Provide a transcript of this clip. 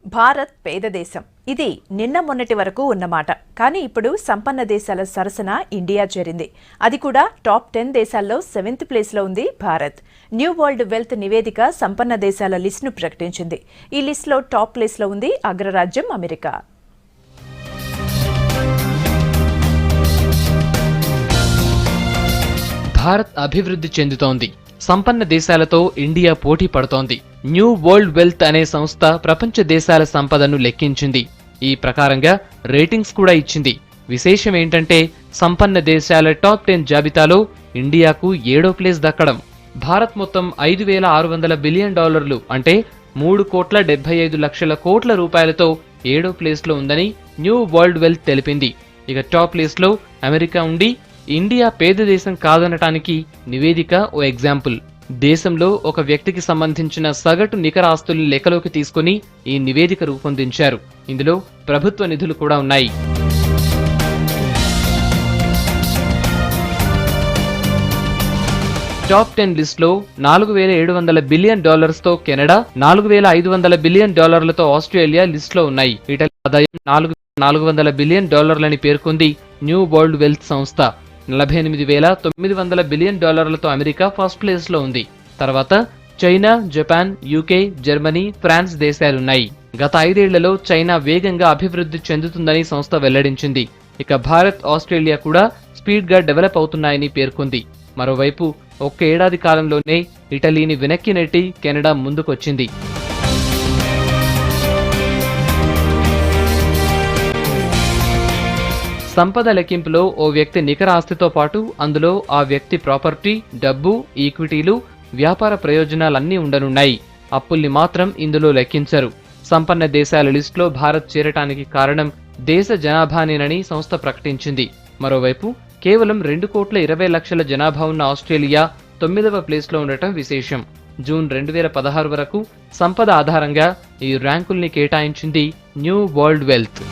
భారత్ పేద దేశం. ఇది నిన్న మొన్నటి వరకు ఉన్నమాట. కానీ ఇప్పుడు సంపన్న దేశాల సరసన ఇండియా చేరింది. అది కూడా టాప్ 10 దేశాల్లో 7th ప్లేస్లో ఉంది భారత్. న్యూ వరల్డ్ వెల్త్ నివేదిక సంపన్న దేశాల లిస్టును ప్రకటించింది. ఈ లిస్టులో టాప్ ప్లేస్లో ఉంది అగ్రరాజ్యం అమెరికా. భారత్ అభివృద్ధి చెందుతోంది. సంపన్న దేశాలతో ఇండియా పోటీ పడుతోంది. న్యూ వరల్డ్ వెల్త్ అనే సంస్థ ప్రపంచ దేశాల సంపదను లెక్కించింది. ఈ ప్రకారంగా రేటింగ్స్ కూడా ఇచ్చింది. విశేషం ఏంటంటే సంపన్న దేశాల టాప్ 10 జాబితాలో ఇండియాకు 7వ ప్లేస్ దక్కడం. భారత్ మొత్తం $5,600 బిలియన్ అంటే 3,75,00,000 కోట్ల రూపాయలతో 7వ ప్లేస్లో ఉందని న్యూ వరల్డ్ వెల్త్ తెలిపింది. ఇక టాప్ ప్లేస్లో అమెరికా ఉండి ఇండియా పేద దేశం కాదనటానికి నివేదిక ఓ ఎగ్జాంపుల్. దేశంలో ఒక వ్యక్తికి సంబంధించిన సగటు నికర ఆస్తుల్ని లెక్కలోకి తీసుకుని ఈ నివేదిక రూపొందించారు. ఇందులో ప్రభుత్వ నిధులు కూడా ఉన్నాయి. టాప్ 10 లిస్టులో $4,700 బిలియన్ తో కెనడా, $4,500 బిలియన్ ఆస్ట్రేలియా లిస్టులో ఉన్నాయి. ఇటలీ ఆదాయం $400 బిలియన్ అని పేర్కొంది న్యూ వరల్డ్ వెల్త్ సంస్థ. $48,900 బిలియన్ తో అమెరికా ఫస్ట్ ప్లేస్ లో ఉంది. తర్వాత China, Japan, UK, Germany, France దేశాలున్నాయి. గత 5 ఏళ్లలో చైనా వేగంగా అభివృద్ధి చెందుతుందని సంస్థ వెల్లడించింది. ఇక భారత్, ఆస్ట్రేలియా కూడా స్పీడ్ గా డెవలప్ అవుతున్నాయని పేర్కొంది. మరోవైపు ఒక్క ఏడాది కాలంలోనే ఇటలీని వెనక్కి నెట్టి కెనడా ముందుకొచ్చింది. సంపద లెక్కింపులో ఓ వ్యక్తి నికర ఆస్తితో పాటు అందులో ఆ వ్యక్తి ప్రాపర్టీ, డబ్బు, ఈక్విటీలు, వ్యాపార ప్రయోజనాలన్నీ ఉండనున్నాయి. అప్పుల్ని మాత్రం ఇందులో లెక్కించరు. సంపన్న దేశాల లిస్టులో భారత్ చేరటానికి కారణం దేశ జనాభానేనని సంస్థ ప్రకటించింది. మరోవైపు కేవలం 2,20,00,000 జనాభా ఉన్న ఆస్ట్రేలియా 9వ ప్లేస్లో ఉండటం విశేషం. జూన్ 2016 వరకు సంపద ఆధారంగా ఈ ర్యాంకుల్ని కేటాయించింది న్యూ వరల్డ్ వెల్త్.